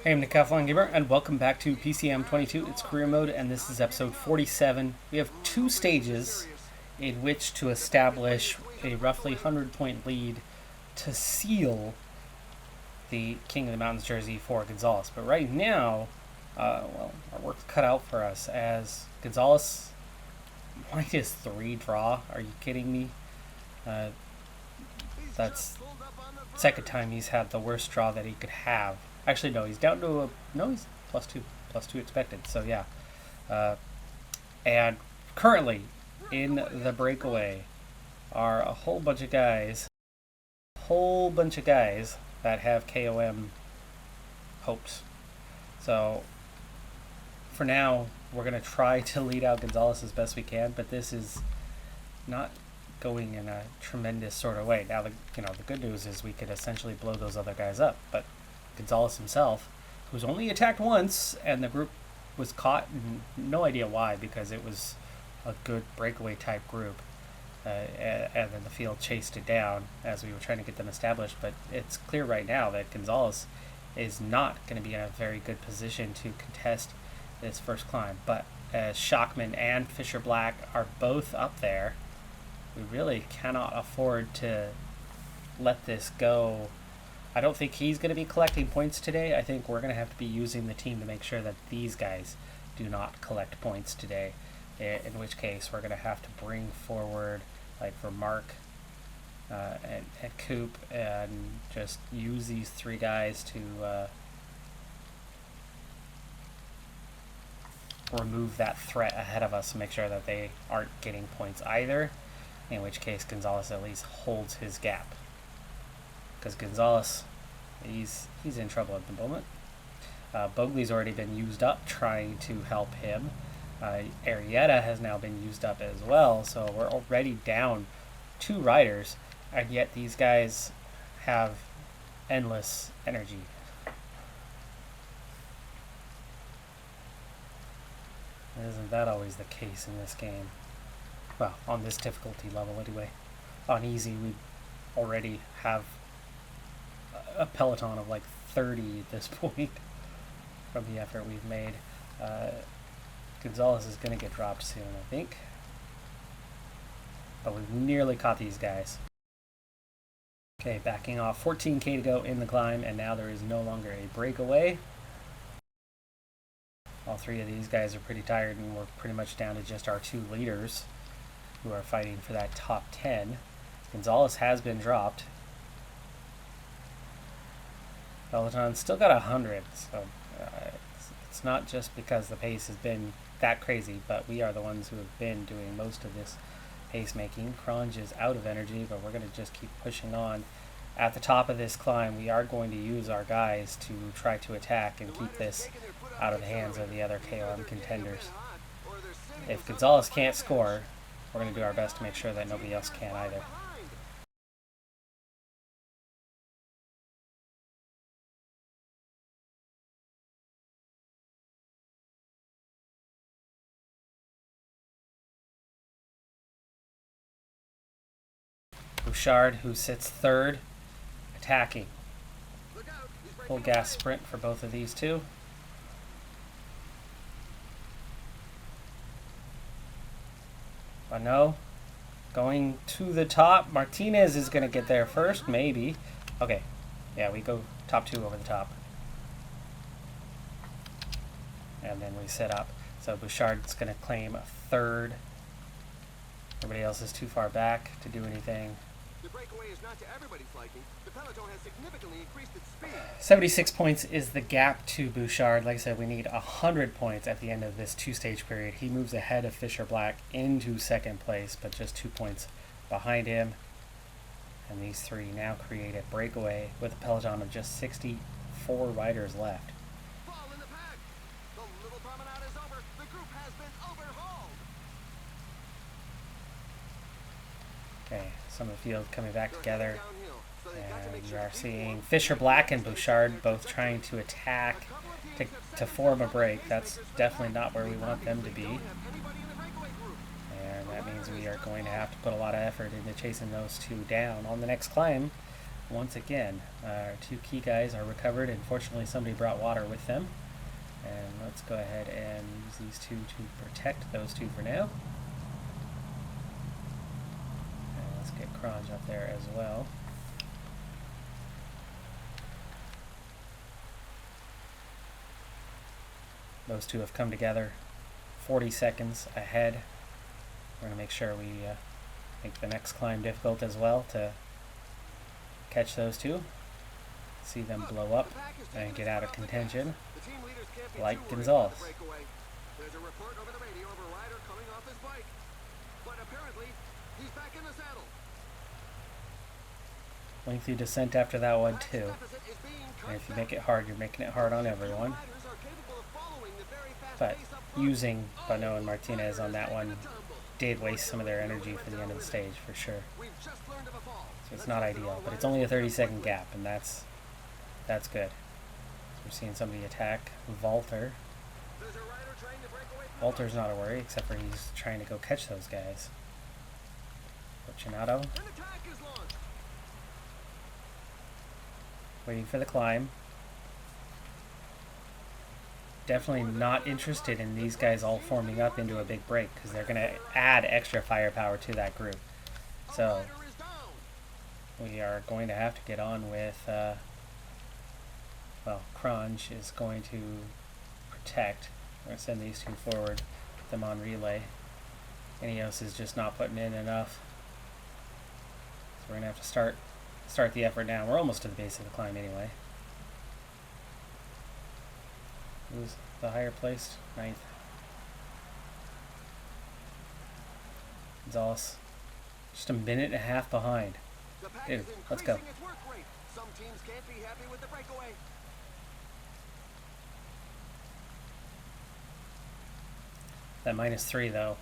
Hey, I'm Decathlon Gamer, and welcome back to PCM22. It's career mode, and this is episode 47. We have two stages in which to establish a roughly 100-point lead to seal the King of the Mountains jersey for Gonzalez. But right now, our work's cut out for us as Gonzalez -3 draw. Are you kidding me? That's second time he's had the worst draw that he could have. Actually, no, he's down to he's plus two expected. So yeah, and currently in the breakaway are a whole bunch of guys that have KOM hopes. So for now, we're gonna try to lead out Gonzalez as best we can, but this is not going in a tremendous sort of way. Now, the good news is we could essentially blow those other guys up, but Gonzalez himself, who's only attacked once, and the group was caught, and no idea why, because it was a good breakaway type group, and then the field chased it down as we were trying to get them established. But it's clear right now that Gonzalez is not going to be in a very good position to contest this first climb. But as Shockman and Fisher Black are both up there, we really cannot afford to let this go. I don't think he's going to be collecting points today. I think we're going to have to be using the team to make sure that these guys do not collect points today, in which case we're going to have to bring forward, like for Mark and Coop, and just use these three guys to remove that threat ahead of us and make sure that they aren't getting points either, in which case Gonzalez at least holds his gap. Because Gonzalez, he's in trouble at the moment. Bogley's already been used up trying to help him. Arietta has now been used up as well, so we're already down 2 riders, and yet these guys have endless energy. Isn't that always the case in this game? Well, on this difficulty level anyway. On easy, we already have a Peloton of like 30 at this point from the effort we've made. Gonzalez is going to get dropped soon, I think. But we've nearly caught these guys. Okay, backing off. 14k to go in the climb, and now there is no longer a breakaway. All 3 of these guys are pretty tired, and we're pretty much down to just our 2 leaders who are fighting for that top 10. Gonzalez has been dropped. Peloton still got 100, so it's not just because the pace has been that crazy, but we are the ones who have been doing most of this pace making. Cronge is out of energy, but we're going to just keep pushing on. At the top of this climb, we are going to use our guys to try to attack and keep this out of the hands of the other KOM contenders. If Gonzalez can't score, we're going to do our best to make sure that nobody else can either. Bouchard, who sits 3rd, attacking. Full gas sprint for both of these two. Bano going to the top. Martinez is going to get there first, maybe. Okay, yeah, we go top 2 over the top. And then we set up. So Bouchard's going to claim 3rd. Everybody else is too far back to do anything. The breakaway is not to everybody's liking. The Peloton has significantly increased its speed. 76 points is the gap to Bouchard. Like I said, we need 100 points at the end of this 2-stage period. He moves ahead of Fisher Black into 2nd place, but just 2 points behind him. And these 3 now create a breakaway with a Peloton of just 64 riders left. Fall in the pack. The little promenade is over. The group has been overhauled. Okay, some of the field coming back together. And we are seeing Fisher Black and Bouchard both trying to attack to form a break. That's definitely not where we want them to be. And that means we are going to have to put a lot of effort into chasing those 2 down. On the next climb, once again. Our two key guys are recovered. Unfortunately, somebody brought water with them. And let's go ahead and use these two to protect those two for now. And let's get Cronj up there as well. Those two have come together 40 seconds ahead. We're going to make sure we make the next climb difficult as well to catch those two. See them blow up and get out of contention like Gonzalez. There's a report over the radio of a rider coming off his bike, but apparently he's back in the saddle. Lengthy descent after that one too. And if you make it hard, you're making it hard on everyone. But using Bano and Martinez on that one did waste some of their energy for the end of the stage for sure. So it's not ideal, but it's only a 30-second gap, and that's good. So we're seeing somebody attack Walter. Walter's not a worry, except for he's trying to go catch those guys. Fortunato. Waiting for the climb. Definitely not interested in these guys all forming up into a big break, because they're going to add extra firepower to that group. So we are going to have to get on with, well, Cronj is going to protect. We're going to send these two forward, put them on relay. Ineos is just not putting in enough. So we're going to have to start the effort now. We're almost to the base of the climb anyway. Who's the higher placed? 9th. Gonzalez. Just a minute and a half behind. Dude, let's go. Some teams can't be happy with the breakaway. That -3 though.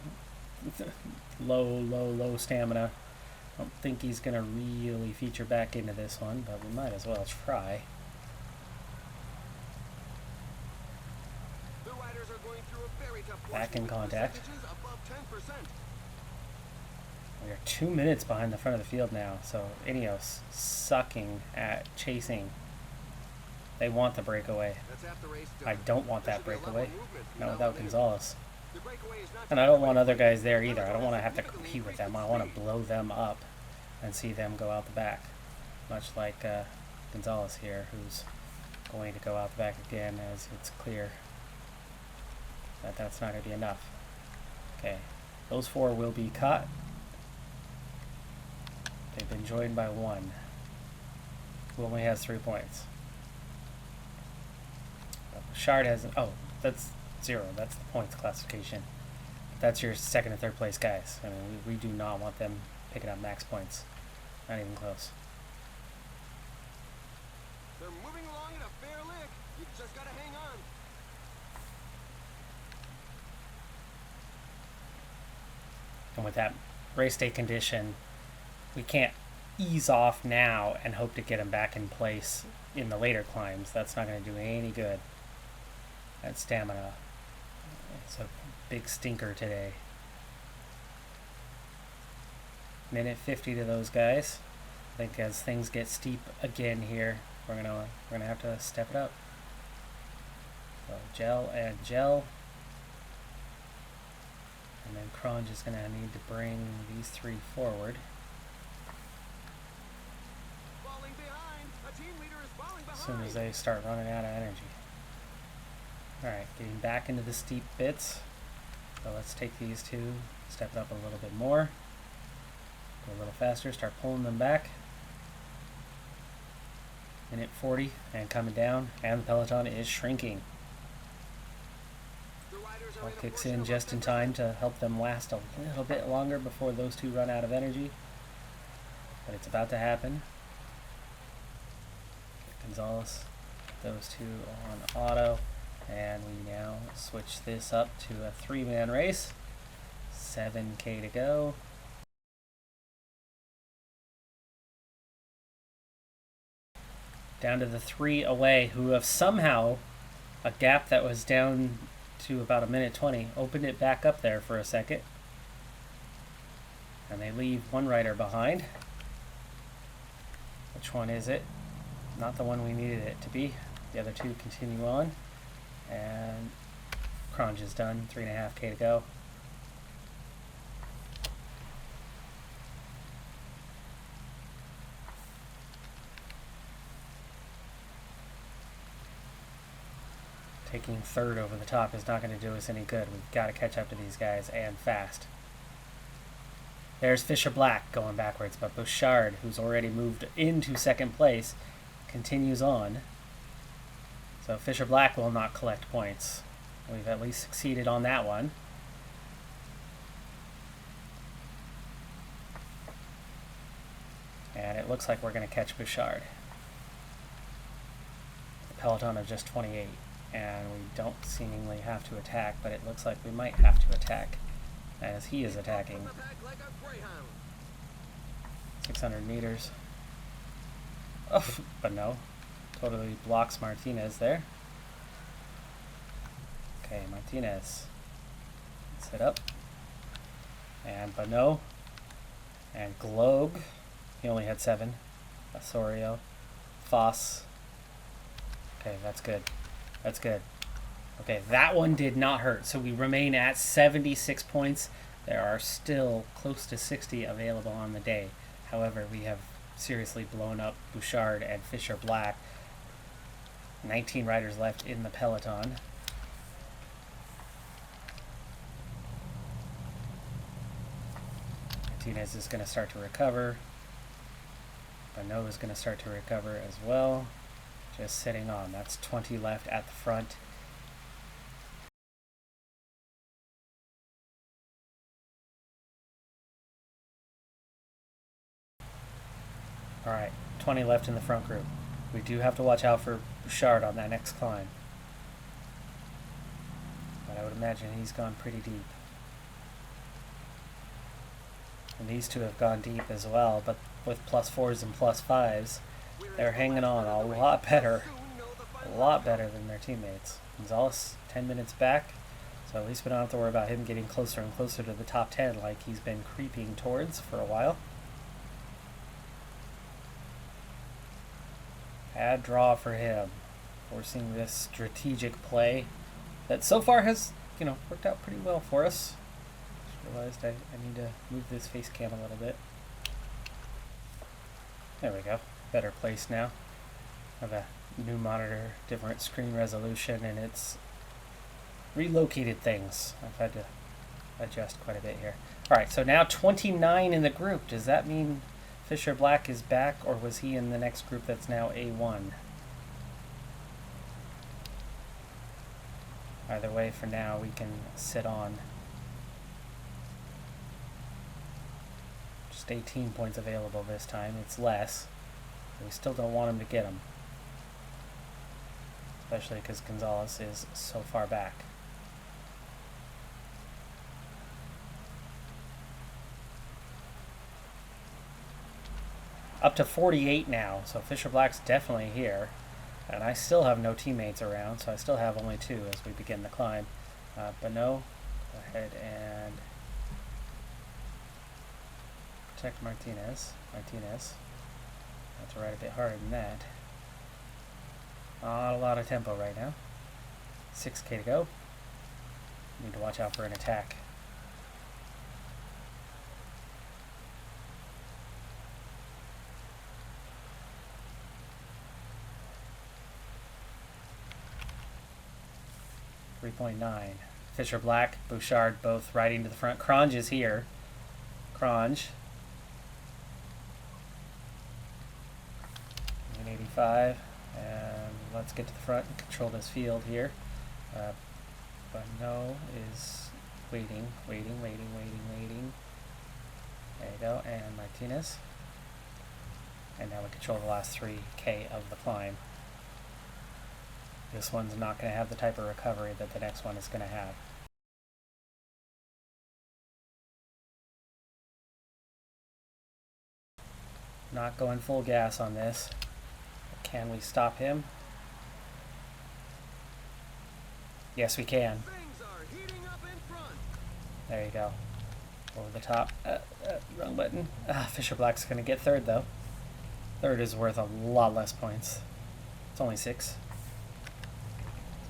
low stamina. I don't think he's gonna really feature back into this one, but we might as well try. Back in contact. We are 2 minutes behind the front of the field now, so Ineos sucking at chasing. They want the breakaway. I don't want that breakaway. Not without Gonzalez. And I don't want other guys there either. I don't want to have to compete with them. I want to blow them up and see them go out the back. Much like Gonzalez here, who's going to go out the back again as it's clear that that's not going to be enough. Okay, those 4 will be caught. They've been joined by 1 who only has 3 points. Shard has, oh, that's 0. That's the points classification. That's your 2nd and 3rd place guys. I mean, we do not want them picking up max points. Not even close. They're moving along at a fair lick. You just gotta hang on. And with that race day condition, we can't ease off now and hope to get them back in place in the later climbs. That's not going to do any good. That stamina, it's a big stinker today. Minute 50 to those guys. I think as things get steep again here, we're gonna have to step it up. So gel and gel. And then Cronj is going to need to bring these 3 forward. As soon as they start running out of energy. Alright, getting back into the steep bits. So let's take these 2, step it up a little bit more. Go a little faster, start pulling them back. Minute 40 and coming down, and the Peloton is shrinking. All kicks in just in time to help them last a little bit longer before those 2 run out of energy. But it's about to happen. Gonzalez, those 2 on auto. And we now switch this up to a 3-man race. 7K to go. Down to the 3 away, who have somehow, a gap that was down to about a minute 20, opened it back up there for a second. And they leave 1 rider behind. Which one is it? Not the one we needed it to be. The other two continue on. And Cronge is done. 3.5K to go. Taking third over the top is not going to do us any good. We've got to catch up to these guys, and fast. There's Fisher Black going backwards, but Bouchard, who's already moved into second place, continues on. So Fisher Black will not collect points. We've at least succeeded on that one. And it looks like we're going to catch Bouchard. The Peloton of just 28. And we don't seemingly have to attack, but it looks like we might have to attack, as he is attacking. 600 meters. Oh, but no. Totally blocks Martinez there. Okay, Martinez. Sit up. And Bonneau. And Globe. He only had 7. Osorio. Foss. Okay, that's good. That's good. Okay, that one did not hurt. So we remain at 76 points. There are still close to 60 available on the day. However, we have seriously blown up Bouchard and Fisher Black. 19 riders left in the Peloton. Martinez is going to start to recover. Bonneau is going to start to recover as well. Just sitting on. That's 20 left at the front. Alright, 20 left in the front group. We do have to watch out for Bouchard on that next climb. But I would imagine he's gone pretty deep. And these two have gone deep as well, but with +4s and +5s, they're hanging on a lot better than their teammates. Gonzalez 10 minutes back, so at least we don't have to worry about him getting closer and closer to the top 10 like he's been creeping towards for a while. Bad draw for him, forcing this strategic play that so far has, worked out pretty well for us. Just realized I need to move this face cam a little bit. There we go. Better place now. I have a new monitor, different screen resolution, and it's relocated things. I've had to adjust quite a bit here. Alright, so now 29 in the group. Does that mean Fisher Black is back, or was he in the next group that's now A1? Either way, for now, we can sit on. Just 18 points available this time. It's less. We still don't want him to get them. Especially because Gonzalez is so far back. Up to 48 now, so Fisher Black's definitely here. And I still have no teammates around, so I still have only 2 as we begin the climb. Bonneau, go ahead and protect Martinez. I have to ride a bit harder than that. Not a lot of tempo right now. 6K to go. Need to watch out for an attack. .9. Fisher Black, Bouchard both riding to the front. Cronge is here. Cronge. 185. And let's get to the front and control this field here. Bonneau is waiting. There you go. And Martinez. And now we control the last 3K of the climb. This one's not going to have the type of recovery that the next one is going to have. Not going full gas on this. Can we stop him? Yes, we can. There you go. Over the top. Wrong button. Fisher Black's going to get third, though. Third is worth a lot less points. It's only 6.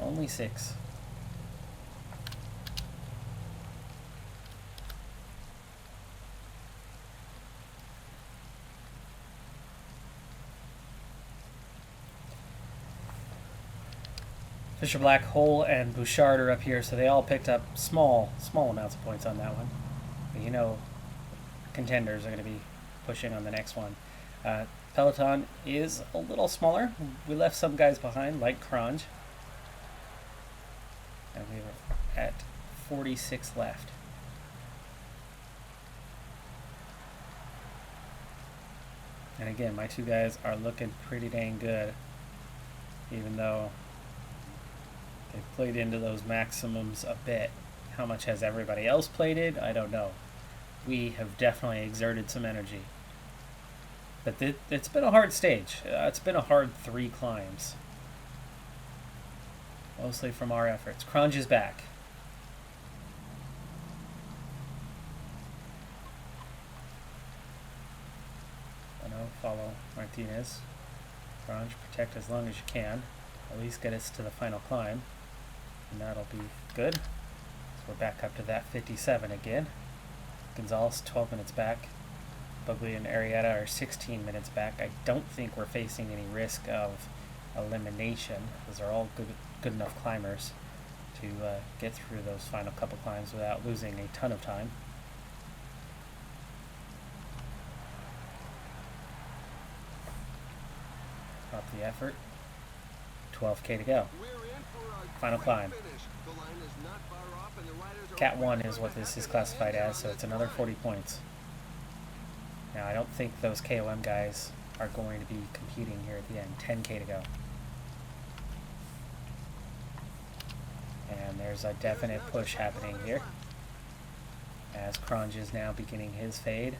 Only 6. Fisher Black, Hole, and Bouchard are up here, so they all picked up small amounts of points on that one. But you know, contenders are going to be pushing on the next one. Peloton is a little smaller. We left some guys behind, like Cronj. And we were at 46 left. And again, my two guys are looking pretty dang good, even though they played into those maximums a bit. How much has everybody else played it? I don't know. We have definitely exerted some energy. But it's been a hard stage. It's been a hard 3 climbs. Mostly from our efforts. Cronj is back. Follow Martinez. Cronj, protect as long as you can. At least get us to the final climb. And that'll be good. So we're back up to that 57 again. Gonzalez, 12 minutes back. Bugley and Arrieta are 16 minutes back. I don't think we're facing any risk of elimination. Those are all good enough climbers to get through those final couple climbs without losing a ton of time. Up the effort. 12K to go. Final climb. Cat 1 is what this is classified as, so it's another 40 points. Now, I don't think those KOM guys are going to be competing here at the end. 10K to go. And there's a definite push happening here, as Cronj is now beginning his fade,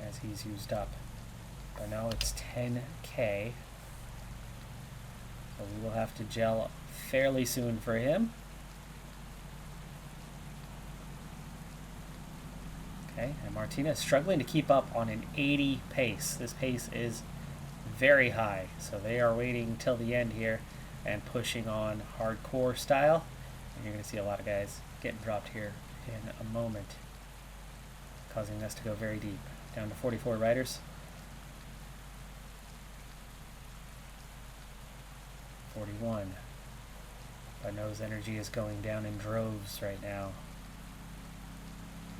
as he's used up. But now it's 10K. So we will have to gel fairly soon for him. Okay, and Martinez struggling to keep up on an 80 pace. This pace is very high, so they are waiting till the end here and pushing on hardcore style. And you're going to see a lot of guys getting dropped here in a moment, causing us to go very deep. Down to 44 riders. 41. Bano's energy is going down in droves right now.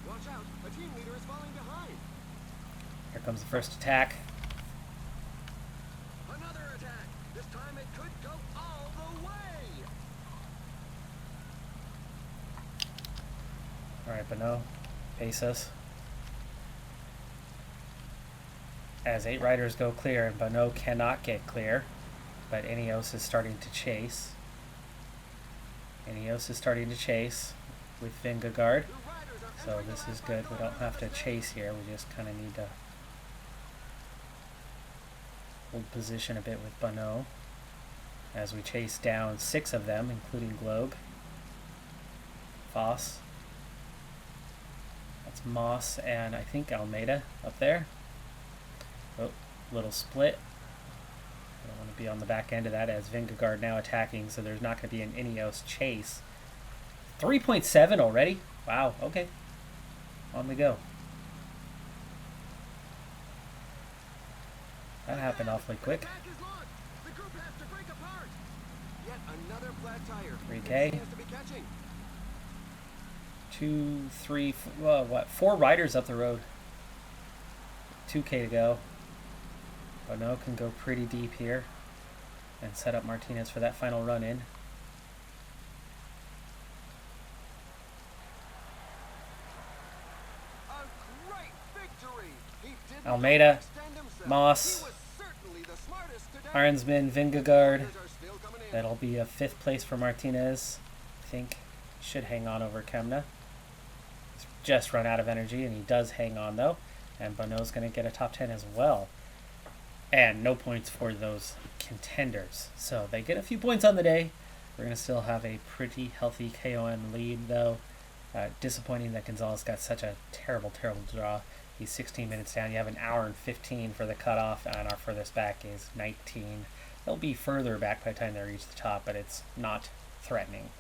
Watch out, a team leader is falling behind. Here comes the first attack. Another attack. This time it could go all the way. Alright, Bano, pace us. As 8 riders go clear, and Bano cannot get clear, but Ineos is starting to chase. Ineos is starting to chase with Vingegaard, so this is good. We don't have to chase here, we just kind of need to hold position a bit with Bano as we chase down 6 of them, including Globe, Foss, that's Moss, and I think Almeida up there. Oh, little split. I don't want to be on the back end of that, as Vingegaard now attacking, so there's not going to be an Ineos chase. 3.7 already? Wow, okay. On we go. That happened awfully quick. 3K. 2, 3, well, what? 4 riders up the road. 2K to go. Bano can go pretty deep here and set up Martinez for that final run in. Almeida, Moss, Arnsman, Vingegaard. That'll be a 5th place for Martinez. I think should hang on over Kemna. He's just run out of energy, and he does hang on though. And Bano's going to get a top 10 as well. And no points for those contenders. So they get a few points on the day. We're going to still have a pretty healthy KOM lead though. Disappointing that Gonzalez got such a terrible draw. He's 16 minutes down. You have an hour and 15 for the cutoff, and our furthest back is 19. They'll be further back by the time they reach the top, but it's not threatening.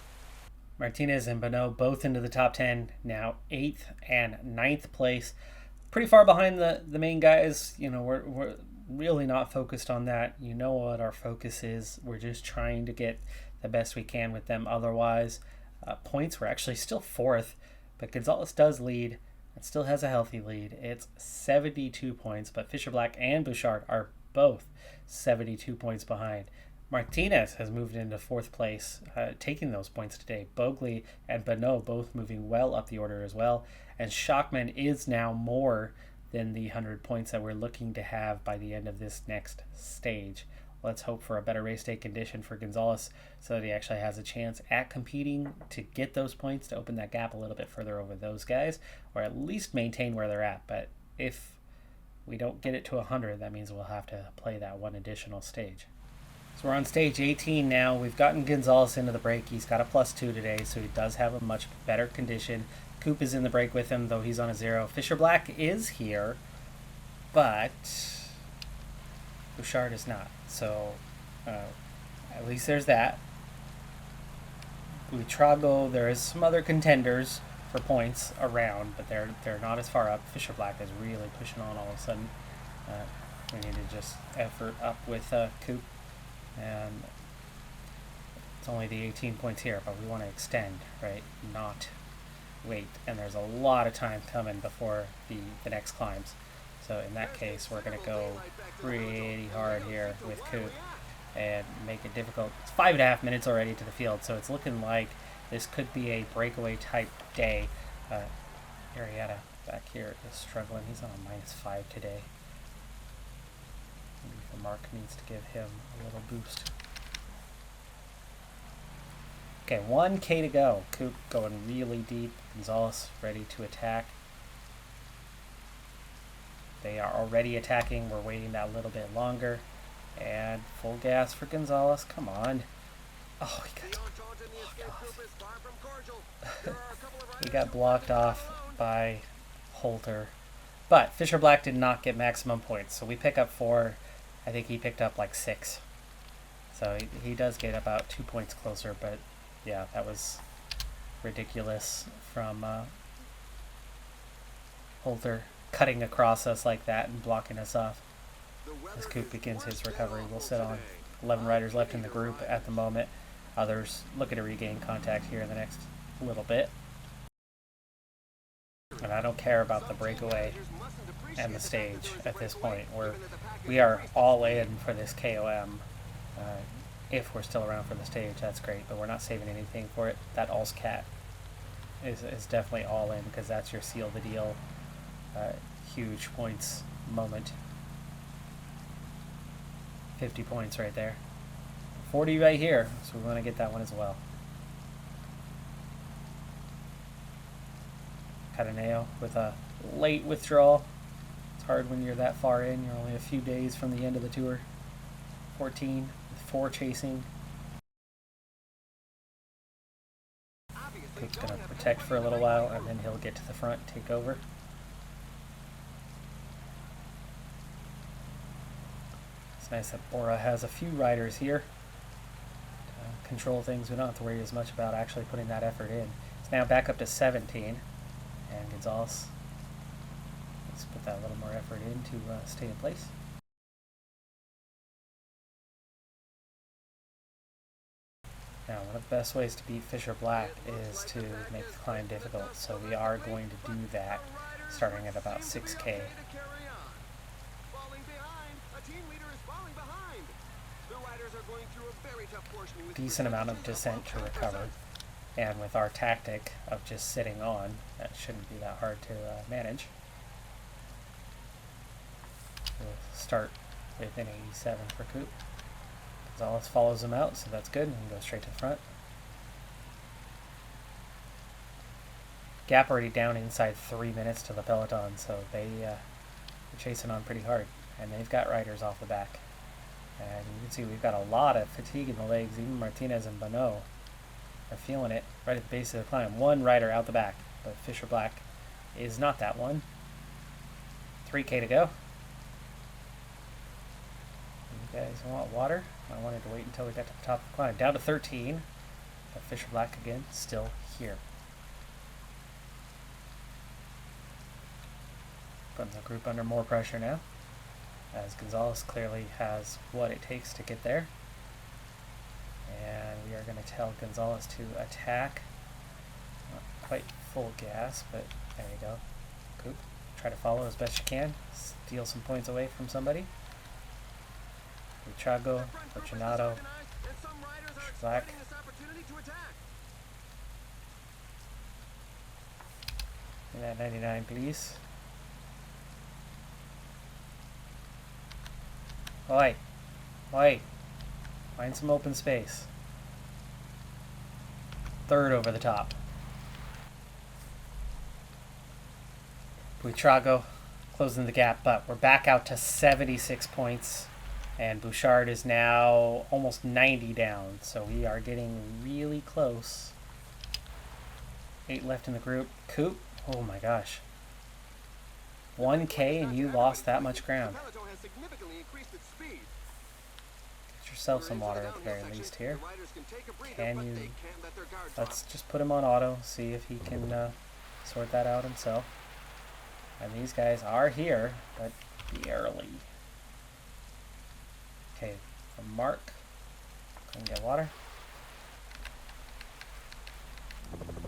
Martinez and Bonneau both into the top 10, now 8th and 9th place. Pretty far behind the main guys. You know, we're really not focused on that. You know what our focus is. We're just trying to get the best we can with them. Otherwise, points, we're actually still 4th, but Gonzalez does lead. It still has a healthy lead. It's 72 points, but Fisher Black and Bouchard are both 72 points behind. Martinez has moved into 4th place, taking those points today. Bogley and Bonneau both moving well up the order as well. And Schachman is now more than the 100 points that we're looking to have by the end of this next stage. Let's hope for a better race day condition for Gonzalez so that he actually has a chance at competing to get those points, to open that gap a little bit further over those guys, or at least maintain where they're at. But if we don't get it to 100, that means we'll have to play that one additional stage. So we're on stage 18 now. We've gotten Gonzalez into the break. He's got a +2 today, so he does have a much better condition. Coop is in the break with him, though he's on a 0. Fisher Black is here, but Bouchard is not. So at least there's that. Buitrago, there is some other contenders for points around, but they're not as far up. Fisher Black is really pushing on all of a sudden. We need to just effort up with Coop. And it's only the 18 points here, but we want to extend, right? Not wait. And there's a lot of time coming before the next climbs. So in that case, we're going to go pretty hard here with Coop and make it difficult. It's 5.5 minutes already to the field, so it's looking like this could be a breakaway type day. Arietta back here is struggling. He's on a -5 today. Maybe Mark needs to give him a little boost. Okay, 1K to go. Coop going really deep. Gonzalez ready to attack. They are already attacking. We're waiting that little bit longer. And full gas for Gonzalez. Come on. Oh, he got blocked off by Holter. But Fisher Black did not get maximum points. So we pick up 4. I think he picked up like 6. So he does get about 2 points closer. But yeah, that was ridiculous from Holter cutting across us like that and blocking us off. As Coop begins his recovery, we'll sit on 11 riders left in the group at the moment. Others looking to regain contact here in the next little bit. And I don't care about the breakaway and the stage at this point. We are all in for this KOM. If we're still around for the stage, that's great, but we're not saving anything for it. That All's Cat is definitely all in, because that's your seal the deal huge points moment. 50 points right there. 40 right here, so we want to get that one as well. Cataneo with a late withdrawal. It's hard when you're that far in. You're only a few days from the end of the tour. 14 with 4 chasing. Coop's going to protect for a little while, and then he'll get to the front, take over. It's nice that Bora has a few riders here to control things. We don't have to worry as much about actually putting that effort in. It's now back up to 17, and Gonzalez, let's put that little more effort in to stay in place. Now, one of the best ways to beat Fisher Black is to make the climb difficult, so we are going to do that starting at about 6K. Decent amount of descent to recover, and with our tactic of just sitting on, that shouldn't be that hard to manage. We'll start with an 87 for Coop. Gonzalez follows him out, so that's good, and go straight to the front. Gap already down inside 3 minutes to the Peloton, so they're chasing on pretty hard, and they've got riders off the back. And you can see we've got a lot of fatigue in the legs. Even Martinez and Bonneau are feeling it. right at the base of the climb. One rider out the back, but Fisher Black is not that one. 3K to go. You guys want water? I wanted to wait until we got to the top of the climb. Down to 13. But Fisher Black again, still here. Putting the group under more pressure now, as Gonzalez clearly has what it takes to get there. And we are going to tell Gonzalez to attack. Not quite full gas, but there you go. Coop, try to follow as best you can. Steal some points away from somebody. Chago, Fortunato, Black. And that 99, please. Oi. Oi. Find some open space. Third over the top. Buitrago closing the gap, but we're back out to 76 points. And Bouchard is now almost 90 down. So we are getting really close. 8 left in the group. Coop. Oh my gosh. 1K and you lost that much ground. Get yourself some water at the very least here. Can you... Let's just put him on auto. See if he can sort that out himself. And these guys are here, but barely. Okay, from Mark. Can get water.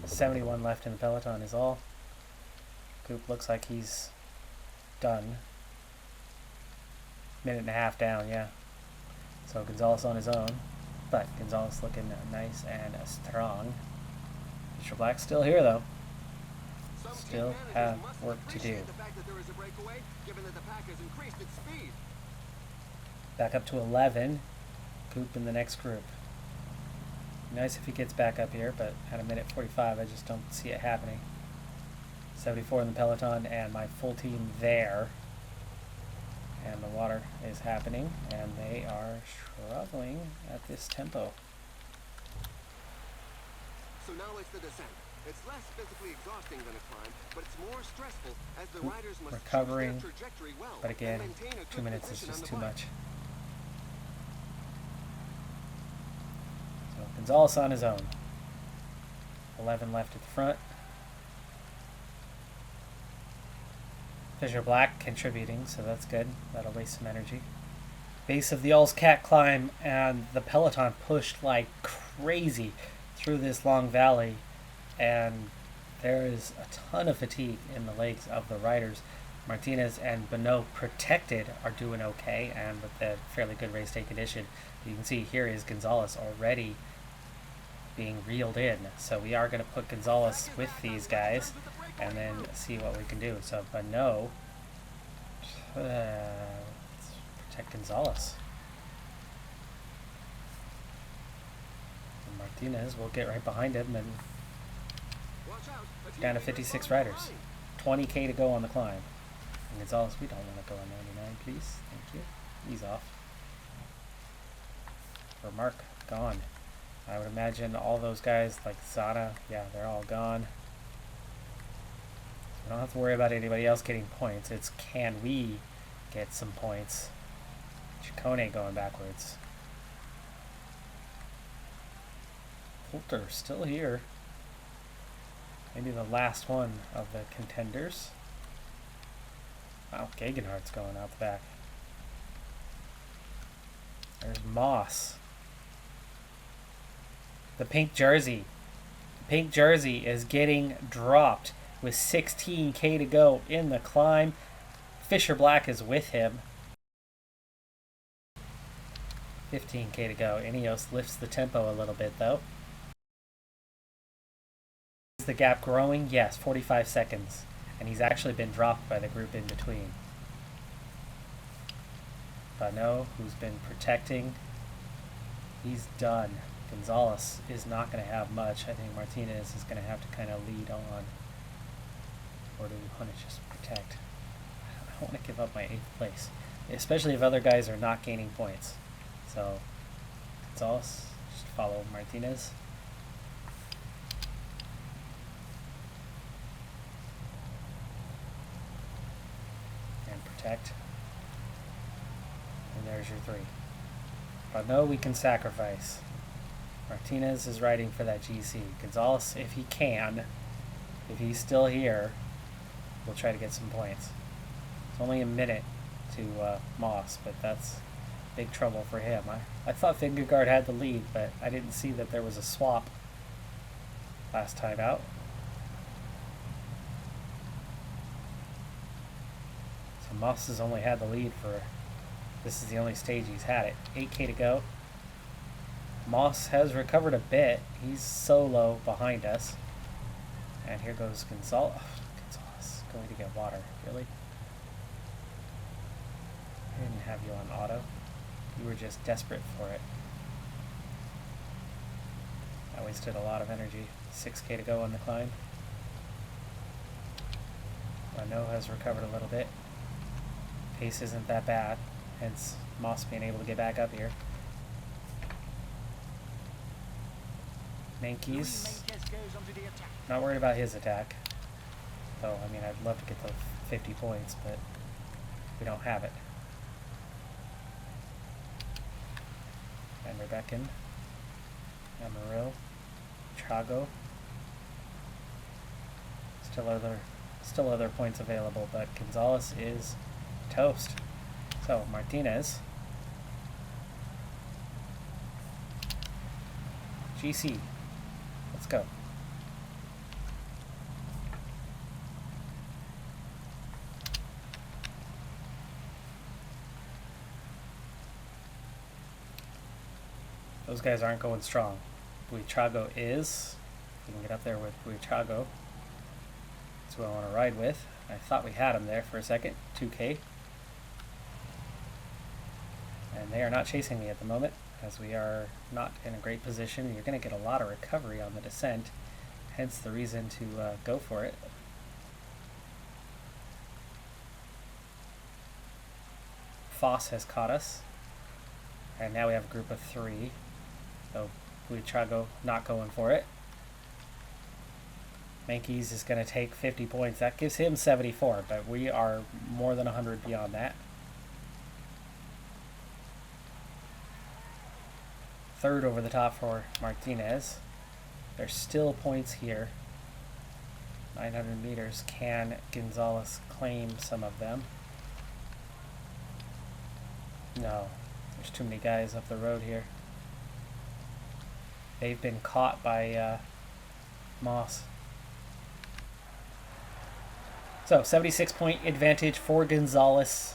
71 left in the Peloton is all. Coop looks like he's done. Minute and a half down, yeah. So Gonzalez on his own. But Gonzalez looking nice and strong. Fisher Black's still here though. Still have work to do. Back up to 11. Coop in the next group. Nice if he gets back up here, but at a minute 45 I just don't see it happening. 74 in the Peloton and my full team there. And the water is happening and they are struggling at this tempo. So now it's the descent. It's less physically exhausting than a climb, but it's more stressful as the riders must recovering, choose their trajectory well, but again, and maintain a 2 good minutes is position just on too the bike. much. So Gonzalez on his own. 11 left at the front. Fisher Black contributing, so that's good. That'll waste some energy. Base of the All's Cat climb, and the Peloton pushed like crazy through this long valley, and there is a ton of fatigue in the legs of the riders. Martinez and Bonneau protected are doing okay, and with the fairly good race day condition, you can see here is Gonzalez already being reeled in. So we are going to put Gonzalez with these guys and then see what we can do. So Bonneau, let's protect Gonzalez. And Martinez will get right behind him and down to 56 riders. 20K to go on the climb. And Gonzalez, we don't want to go on 99, please. Thank you. Ease off. For Mark, gone. I would imagine all those guys like Zana, yeah, they're all gone. So we don't have to worry about anybody else getting points. It's can we get some points? Ciccone going backwards. Poulter still here. Maybe the last one of the contenders. Wow, Gegenhardt's going out the back. There's Moss. The pink jersey. The pink jersey is getting dropped with 16K to go in the climb. Fisher Black is with him. 15K to go. Ineos lifts the tempo a little bit though. Is the gap growing? Yes, 45 seconds. And he's actually been dropped by the group in between. Bonneau, who's been protecting, he's done. Gonzalez is not going to have much. I think Martinez is going to have to kind of lead on. Or do we want to just protect? I don't want to give up my 8th place. Especially if other guys are not gaining points. So, Gonzalez, just follow Martinez. protect. And there's your 3. But no, we can sacrifice. Martinez is riding for that GC. Gonzalez, if he can, if he's still here, we'll try to get some points. It's only a minute to Moss, but that's big trouble for him. I thought Vingegaard had the lead, but I didn't see that there was a swap last time out. So Moss has only had the lead for, this is the only stage he's had it. 8K to go. Moss has recovered a bit. He's so low behind us. And here goes Gonzalez. Gonzalez going to get water. Really? I didn't have you on auto. You were just desperate for it. I wasted a lot of energy. 6K to go on the climb. Renault has recovered a little bit. Pace isn't that bad, hence Moss being able to get back up here. Menkes, not worried about his attack. Though, I mean, I'd love to get the 50 points, but we don't have it. And Rebeccan, Amarillo, Trago. Still other points available, but Gonzalez is toast. So Martinez, GC, let's go. Those guys aren't going strong. Buitrago is. We can get up there with Buitrago. That's who I want to ride with. I thought we had him there for a second. 2K. And they are not chasing me at the moment, as we are not in a great position. You're going to get a lot of recovery on the descent, hence the reason to go for it. Foss has caught us, and now we have a group of 3. So Buitrago not going for it. Menkes is going to take 50 points. That gives him 74, but we are more than 100 beyond that. Third over the top for Martinez. There's still points here. 900 meters. Can Gonzalez claim some of them? No. There's too many guys up the road here. They've been caught by Moss. So, 76-point advantage for Gonzalez.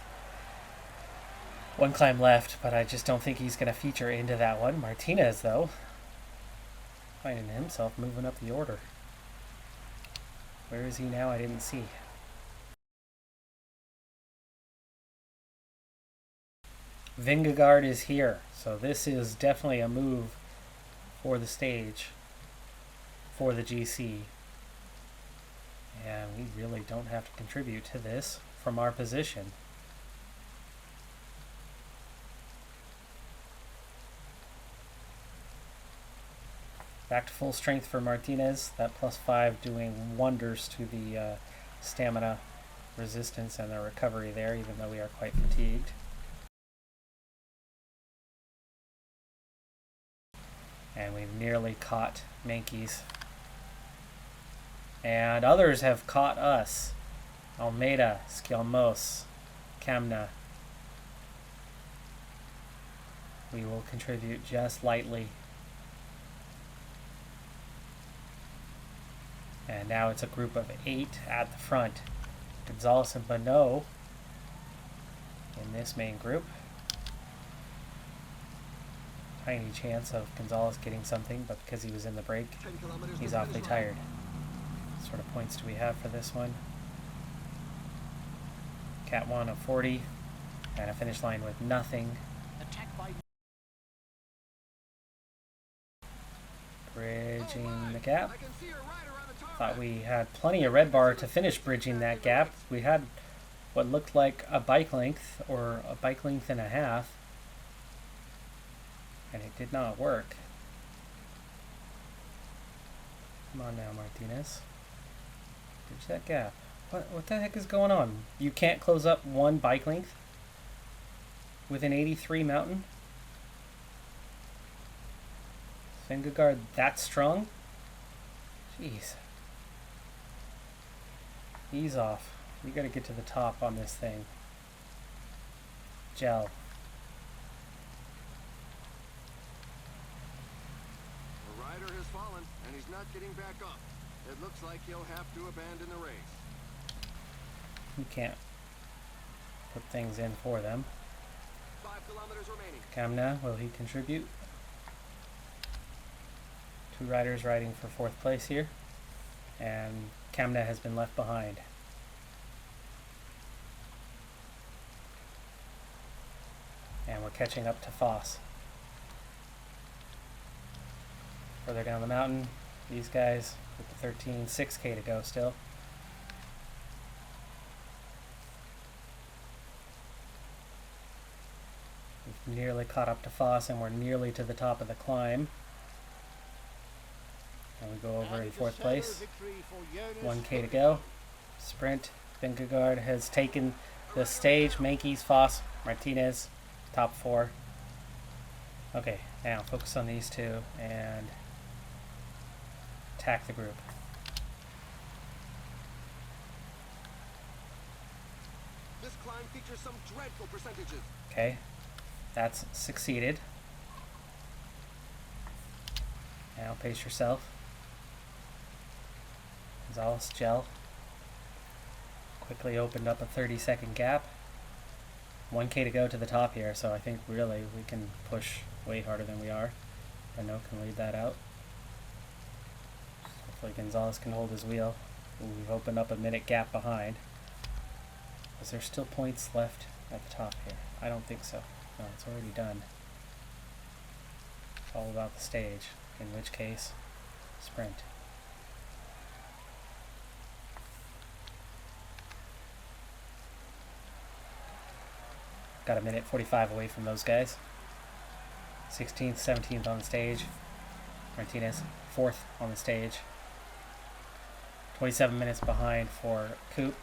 1 climb left, but I just don't think he's going to feature into that one. Martinez, though, finding himself moving up the order. Where is he now? I didn't see. Vingegaard is here, so this is definitely a move for the stage, for the GC. And we really don't have to contribute to this from our position. Back to full strength for Martinez. That +5 doing wonders to the stamina resistance and the recovery there, even though we are quite fatigued. And we've nearly caught Menkes. And others have caught us. Almeida, Skjelmos, Kamna. We will contribute just lightly. And now it's a group of 8 at the front. Gonzalez and Bonneau in this main group. Tiny chance of Gonzalez getting something, but because he was in the break, he's awfully tired. What sort of points do we have for this one? Cat 1 of 40, and a finish line with nothing. Bridging the gap. Thought we had plenty of red bar to finish bridging that gap. We had what looked like a bike length, or a bike length and a half, and it did not work. Come on now, Martinez. Bridge that gap. What the heck is going on? You can't close up one bike length with an 83 mountain? Vingegaard that strong? Jeez. Ease off. You gotta get to the top on this thing. Gel. The rider has fallen, and he's not getting back up. It looks like he'll have to abandon the race. You can't put things in for them. 5 kilometers remaining. Kamna, will he contribute? 2 riders riding for 4th place here. And Kamna has been left behind. And we're catching up to Foss. Further down the mountain, these guys with the 6K to go still. We've nearly caught up to Foss, and we're nearly to the top of the climb. And we go over in 4th place. 1K to go. Sprint. Vingegaard has taken the stage. Menkes, Foss, Martinez, top 4. Okay, now focus on these two and attack the group. This climb features some dreadful percentages. Okay, that's succeeded. Now pace yourself. Gonzalez, Gel. Quickly opened up a 30-second gap. 1K to go to the top here, so I think really we can push way harder than we are. Renault can lead that out. Hopefully Gonzalez can hold his wheel. Ooh, we've opened up a minute gap behind. Is there still points left at the top here? I don't think so. No, it's already done. It's all about the stage, in which case, sprint. Got a minute 45 away from those guys. 16th, 17th on the stage. Martinez, 4th on the stage. 27 minutes behind for Coop.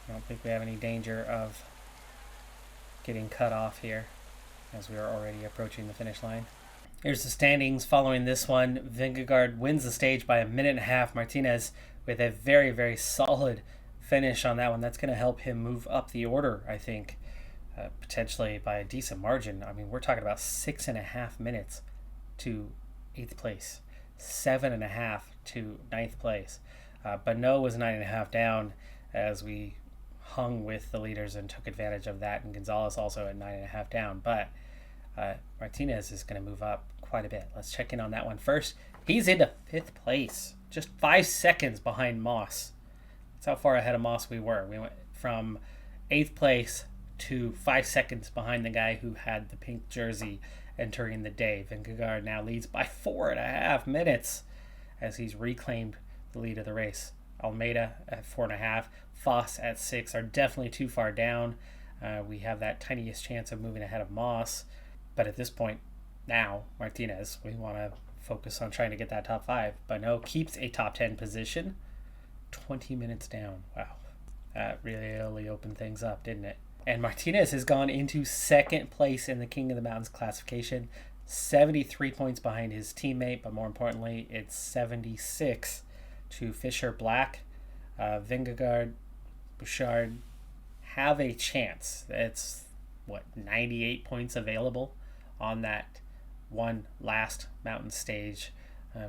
I don't think we have any danger of getting cut off here, as we are already approaching the finish line. Here's the standings following this one. Vingegaard wins the stage by a minute and a half. Martinez with a very, very solid finish on that one. That's going to help him move up the order, I think, potentially by a decent margin. I mean, we're talking about 6.5 minutes to 8th place, 7.5 to 9th place. Bano was 9.5 down as we hung with the leaders and took advantage of that, and Gonzalez also at 9.5 down. But Martinez is going to move up quite a bit. Let's check in on that one first. He's into 5th place, just 5 seconds behind Moss. That's how far ahead of Moss we were. We went from 8th place to 5 seconds behind the guy who had the pink jersey entering the day. Vingegaard now leads by 4.5 minutes as he's reclaimed the lead of the race. Almeida at 4.5, Foss at 6 are definitely too far down. We have that tiniest chance of moving ahead of Moss. But at this point, now, Martinez, we want to focus on trying to get that top 5. Bano keeps a top 10 position. 20 minutes down. Wow. That really opened things up, didn't it? And Martinez has gone into 2nd place in the King of the Mountains classification. 73 points behind his teammate, but more importantly, it's 76 to Fisher Black. Vingegaard, Bouchard have a chance. It's, 98 points available on that one last mountain stage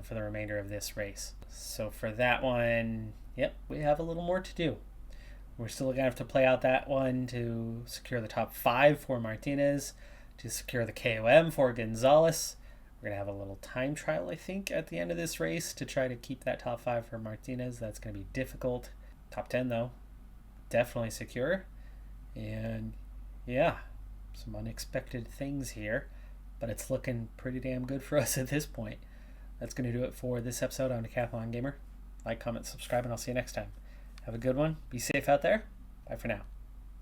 for the remainder of this race. So for that one, yep, we have a little more to do. We're still going to have to play out that one to secure the top 5 for Martinez, to secure the KOM for Gonzalez. We're going to have a little time trial, I think, at the end of this race to try to keep that top 5 for Martinez. That's going to be difficult. Top 10, though, definitely secure. And, yeah, some unexpected things here, but it's looking pretty damn good for us at this point. That's going to do it for this episode on Decathlon Gamer. Like, comment, subscribe, and I'll see you next time. Have a good one. Be safe out there. Bye for now.